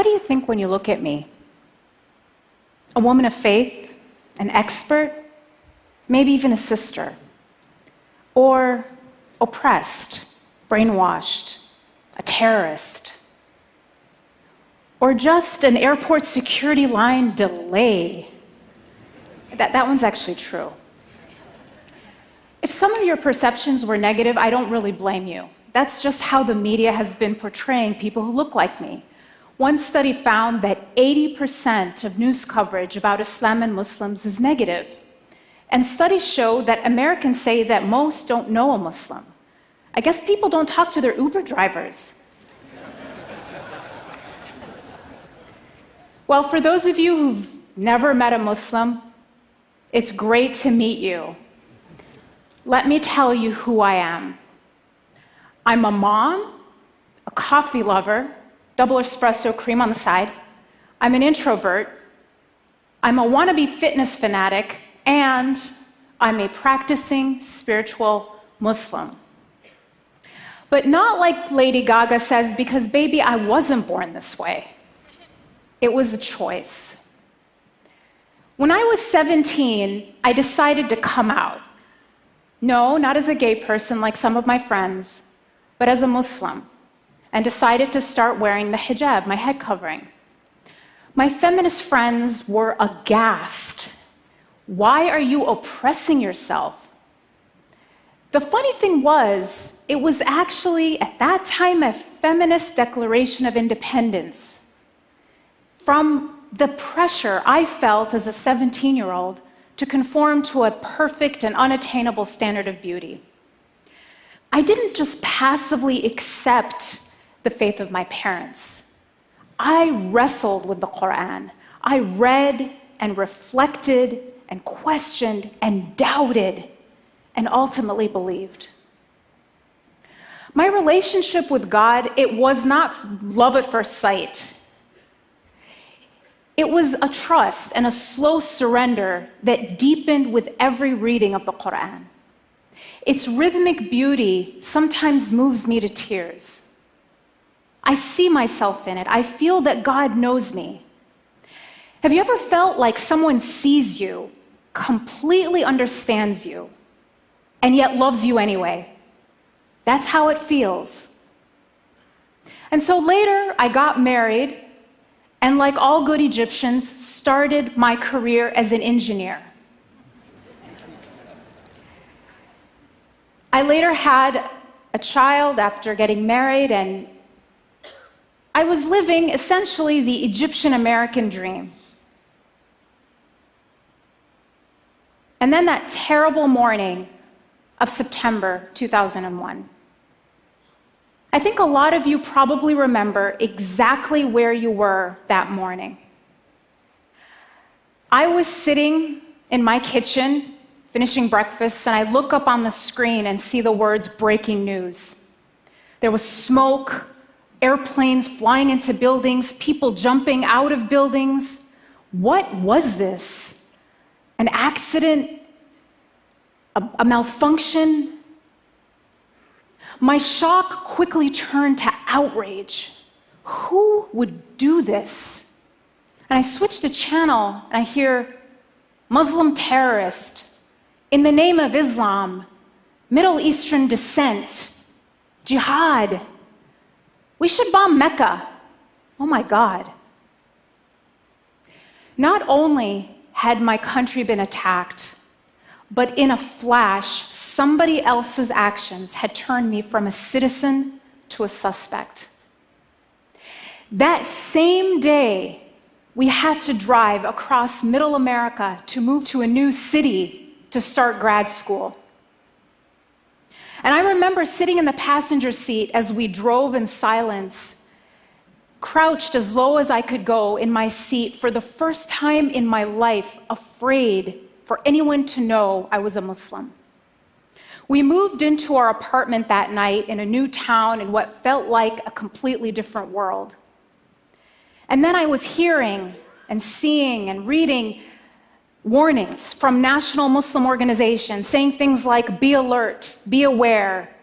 do you think when you look at me? A woman of faith, an expert, maybe even a sister, or oppressed, brainwashed, a terrorist, or just an airport security line delay. That one's actually true. If some of your perceptions were negative, I don't really blame you. That's just how the media has been portraying people who look like me. One study found that 80% of news coverage about Islam and Muslims is negative. And studies show that Americans say that most don't know a Muslim. I guess people don't talk to their Uber drivers. Well, for those of you who've never met a Muslim, it's great to meet you. Let me tell you who I am. I'm a mom, a coffee lover, double espresso, cream on the side. I'm an introvert. I'm a wannabe fitness fanatic, and I'm a practicing spiritual Muslim. But not like Lady Gaga says, because baby, I wasn't born this way. It was a choice. When I was 17, I decided to come out. No, not as a gay person like some of my friends, but as a Muslim, and decided to start wearing the hijab, my head covering. My feminist friends were aghast. Why are you oppressing yourself? The funny thing was, it was actually, at that time, a feminist declaration of independence from the pressure I felt as a 17-year-old to conform to a perfect and unattainable standard of beauty. I didn't just passively accept the faith of my parents. I wrestled with the Quran. I read and reflected and questioned and doubted and ultimately believed. My relationship with God, it was not love at first sight. It was a trust and a slow surrender that deepened with every reading of the Quran. Its rhythmic beauty sometimes moves me to tears. I see myself in it. I feel that God knows me. Have you ever felt like someone sees you, completely understands you, and yet loves you anyway? That's how it feels. And so later, I got married, and like all good Egyptians, started my career as an engineer. I later had a child after getting married, and I was living essentially the Egyptian-American dream. And then that terrible morning of September 2001. I think a lot of you probably remember exactly where you were that morning. I was sitting in my kitchen, finishing breakfast, and I look up on the screen and see the words breaking news. There was smoke, airplanes flying into buildings, people jumping out of buildings. What was this? An accident? A malfunction? My shock quickly turned to outrage. Who would do this? And I switched the channel and I hear Muslim terrorist, in the name of Islam, Middle Eastern descent, jihad. We should bomb Mecca. Oh my God. Not only had my country been attacked, but in a flash, somebody else's actions had turned me from a citizen to a suspect. That same day, we had to drive across Middle America to move to a new city to start grad school. And I remember sitting in the passenger seat as we drove in silence, crouched as low as I could go in my seat for the first time in my life, afraid for anyone to know I was a Muslim. We moved into our apartment that night in a new town in what felt like a completely different world. And then I was hearing and seeing and reading warnings from national Muslim organizations saying things like, be alert, be aware,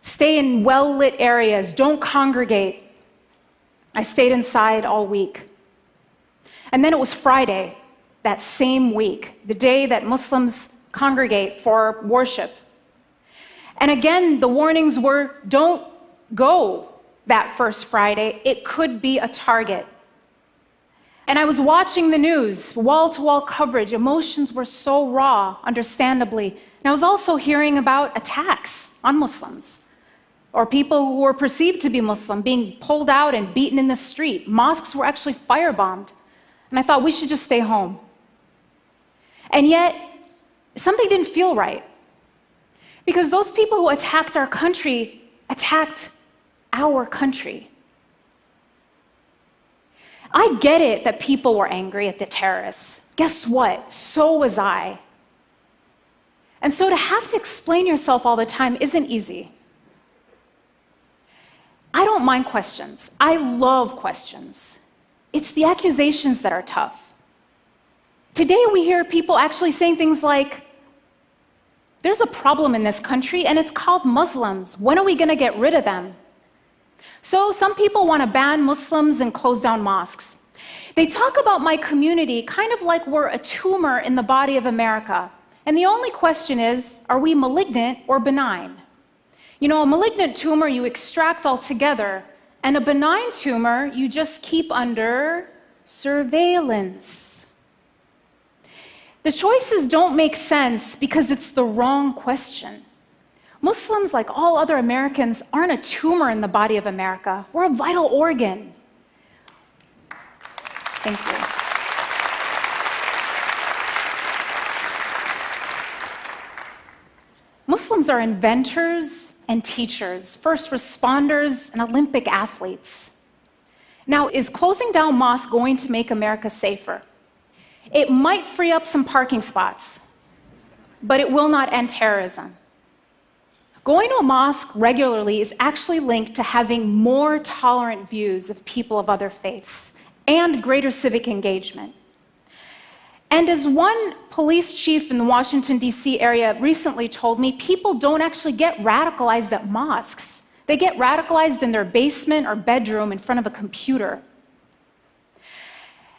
stay in well-lit areas, don't congregate. I stayed inside all week. And then it was Friday, that same week, the day that Muslims congregate for worship. And again, the warnings were, don't go that first Friday. It could be a target. And I was watching the news, wall-to-wall coverage. Emotions were so raw, understandably. And I was also hearing about attacks on Muslims, or people who were perceived to be Muslim being pulled out and beaten in the street. Mosques were actually firebombed. And I thought, we should just stay home. And yet, something didn't feel right. Because those people who attacked our country attacked our country. I get it that people were angry at the terrorists. Guess what? So was I. And so to have to explain yourself all the time isn't easy. I don't mind questions. I love questions. It's the accusations that are tough. Today we hear people actually saying things like, there's a problem in this country and it's called Muslims. When are we going to get rid of them? So some people want to ban Muslims and close down mosques. They talk about my community kind of like we're a tumor in the body of America. And the only question is, are we malignant or benign? You know, a malignant tumor you extract altogether, and a benign tumor you just keep under surveillance. The choices don't make sense because it's the wrong question. Muslims, like all other Americans, aren't a tumor in the body of America. We're a vital organ. Thank you. Muslims are inventors and teachers, first responders and Olympic athletes. Now, is closing down mosques going to make America safer? It might free up some parking spots, but it will not end terrorism. Going to a mosque regularly is actually linked to having more tolerant views of people of other faiths and greater civic engagement. And as one police chief in the Washington, D.C. area recently told me, people don't actually get radicalized at mosques. They get radicalized in their basement or bedroom in front of a computer.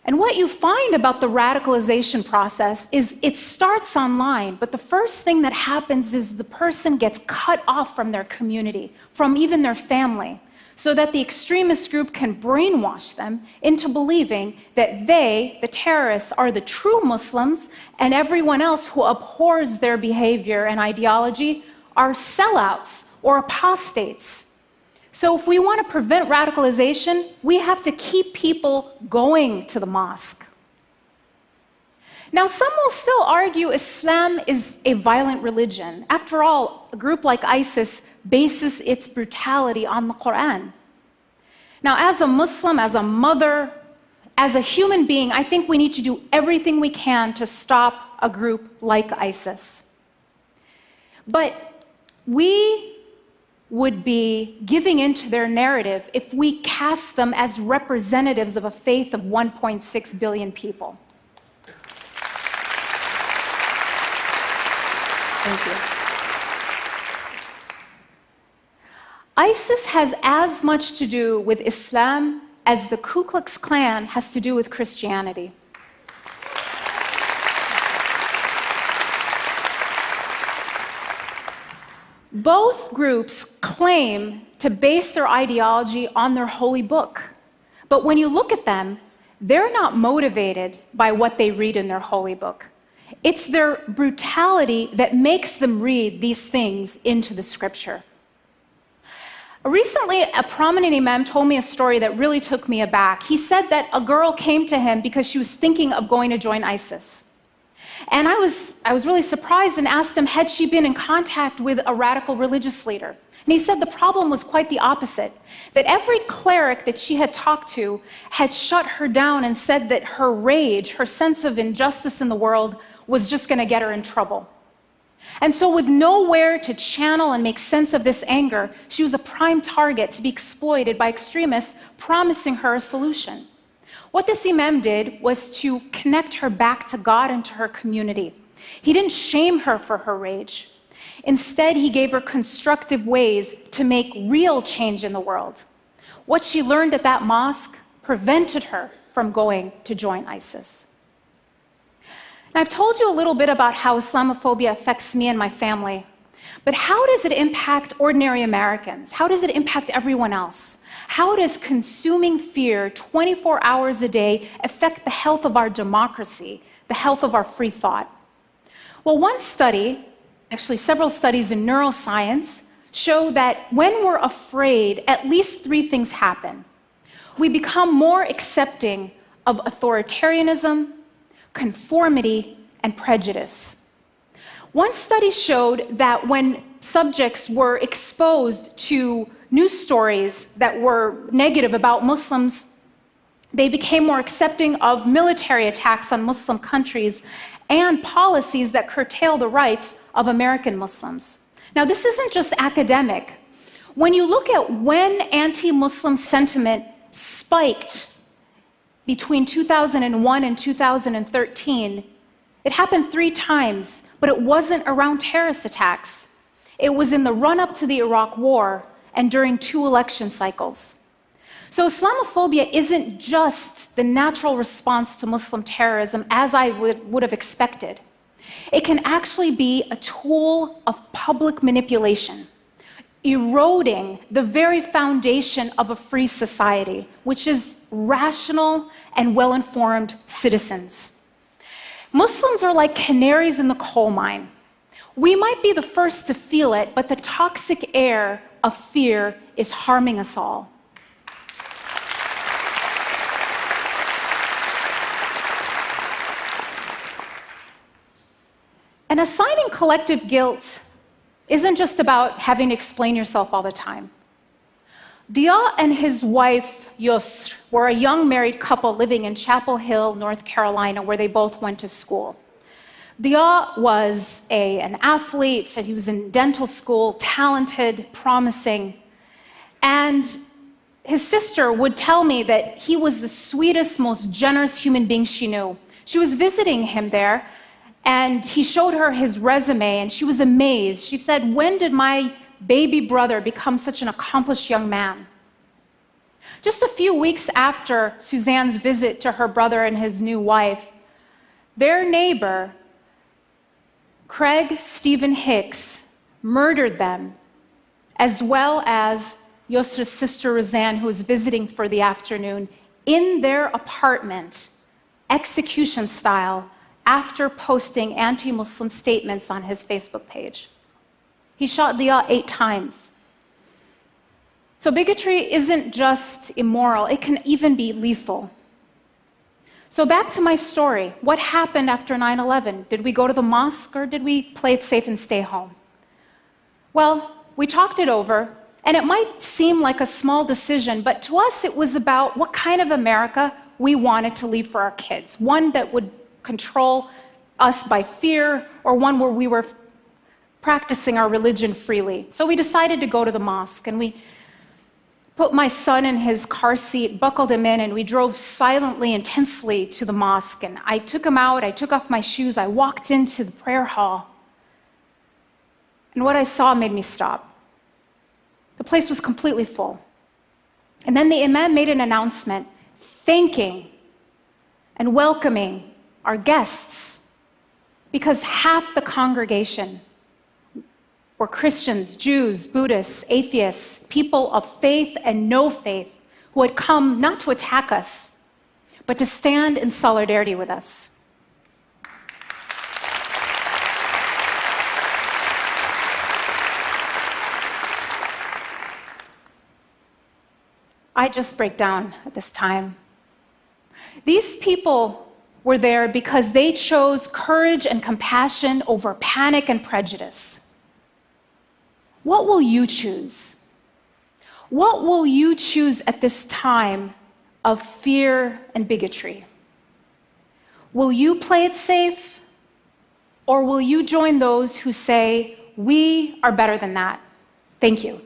And what you find about the radicalization process is it starts online, but the first thing that happens is the person gets cut off from their community, from even their family, so that the extremist group can brainwash them into believing that they, the terrorists, are the true Muslims, and everyone else who abhors their behavior and ideology are sellouts or apostates. So if we want to prevent radicalization, we have to keep people going to the mosque. Now, some will still argue Islam is a violent religion. After all, a group like ISIS bases its brutality on the Quran. Now, as a Muslim, as a mother, as a human being, I think we need to do everything we can to stop a group like ISIS. But we would be giving into their narrative if we cast them as representatives of a faith of 1.6 billion people. Thank you. ISIS has as much to do with Islam as the Ku Klux Klan has to do with Christianity. Both groups claim to base their ideology on their holy book. But when you look at them, they're not motivated by what they read in their holy book. It's their brutality that makes them read these things into the scripture. Recently, a prominent imam told me a story that really took me aback. He said that a girl came to him because she was thinking of going to join ISIS. And I was really surprised and asked him, had she been in contact with a radical religious leader? And he said the problem was quite the opposite, that every cleric that she had talked to had shut her down and said that her rage, her sense of injustice in the world, was just going to get her in trouble. And so with nowhere to channel and make sense of this anger, she was a prime target to be exploited by extremists promising her a solution. What this imam did was to connect her back to God and to her community. He didn't shame her for her rage. Instead, he gave her constructive ways to make real change in the world. What she learned at that mosque prevented her from going to join ISIS. And I've told you a little bit about how Islamophobia affects me and my family, but how does it impact ordinary Americans? How does it impact everyone else? How does consuming fear 24 hours a day affect the health of our democracy, the health of our free thought? Well, one study, actually several studies in neuroscience, show that when we're afraid, at least 3 things happen. We become more accepting of authoritarianism, conformity, and prejudice. One study showed that when subjects were exposed to news stories that were negative about Muslims, they became more accepting of military attacks on Muslim countries and policies that curtail the rights of American Muslims. Now, this isn't just academic. When you look at when anti-Muslim sentiment spiked between 2001 and 2013, it happened 3 times, but it wasn't around terrorist attacks. It was in the run-up to the Iraq War and during 2 election cycles. So Islamophobia isn't just the natural response to Muslim terrorism as I would have expected. It can actually be a tool of public manipulation, eroding the very foundation of a free society, which is rational and well-informed citizens. Muslims are like canaries in the coal mine. We might be the first to feel it, but the toxic air of fear is harming us all. And assigning collective guilt isn't just about having to explain yourself all the time. Dia and his wife, Yusr, were a young married couple living in Chapel Hill, North Carolina, where they both went to school. Dia was an athlete, and he was in dental school, talented, promising. And his sister would tell me that he was the sweetest, most generous human being she knew. She was visiting him there, and he showed her his resume, and she was amazed. She said, "When did my baby brother become such an accomplished young man?" Just a few weeks after Suzanne's visit to her brother and his new wife, their neighbor, Craig Stephen Hicks, murdered them, as well as Yusra's sister Roseanne, who was visiting for the afternoon, in their apartment, execution style, after posting anti-Muslim statements on his Facebook page. He shot Dia 8 times. So bigotry isn't just immoral, it can even be lethal. So back to my story. What happened after 9/11? Did we go to the mosque or did we play it safe and stay home? Well, we talked it over, and it might seem like a small decision, but to us it was about what kind of America we wanted to leave for our kids. One that would control us by fear, or one where we were practicing our religion freely. So we decided to go to the mosque, and we put my son in his car seat, buckled him in, and we drove silently and tensely to the mosque. And I took him out, I took off my shoes, I walked into the prayer hall. And what I saw made me stop. The place was completely full. And then the imam made an announcement thanking and welcoming our guests, because half the congregation were Christians, Jews, Buddhists, atheists, people of faith and no faith, who had come not to attack us, but to stand in solidarity with us. I just break down at this time. These people were there because they chose courage and compassion over panic and prejudice. What will you choose? What will you choose at this time of fear and bigotry? Will you play it safe, or will you join those who say, we are better than that? Thank you.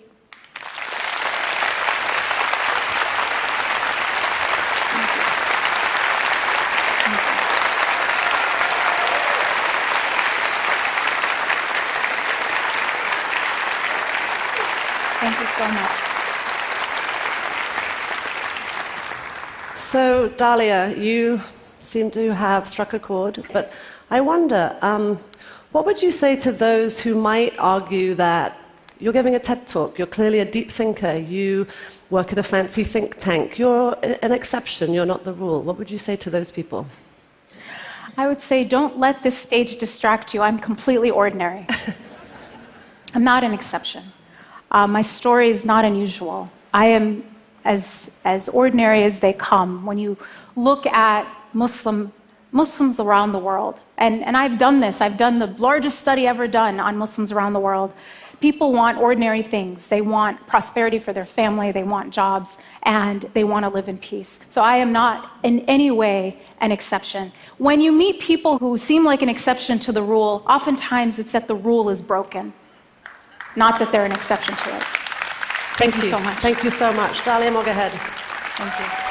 Thank you so much. So, Dalia, you seem to have struck a chord, but I wonder, what would you say to those who might argue that you're giving a TED talk, you're clearly a deep thinker, you work at a fancy think tank, you're an exception, you're not the rule? What would you say to those people? I would say, don't let this stage distract you. I'm completely ordinary. I'm not an exception. My story is not unusual. I am as ordinary as they come. When you look at Muslims around the world, and I've done this, I've done the largest study ever done on Muslims around the world. People want ordinary things. They want prosperity for their family, they want jobs, and they want to live in peace. So I am not in any way an exception. When you meet people who seem like an exception to the rule, oftentimes it's that the rule is broken, not that they're an exception to it. Thank you so much. Thank you so much. Dalia, go ahead. Thank you.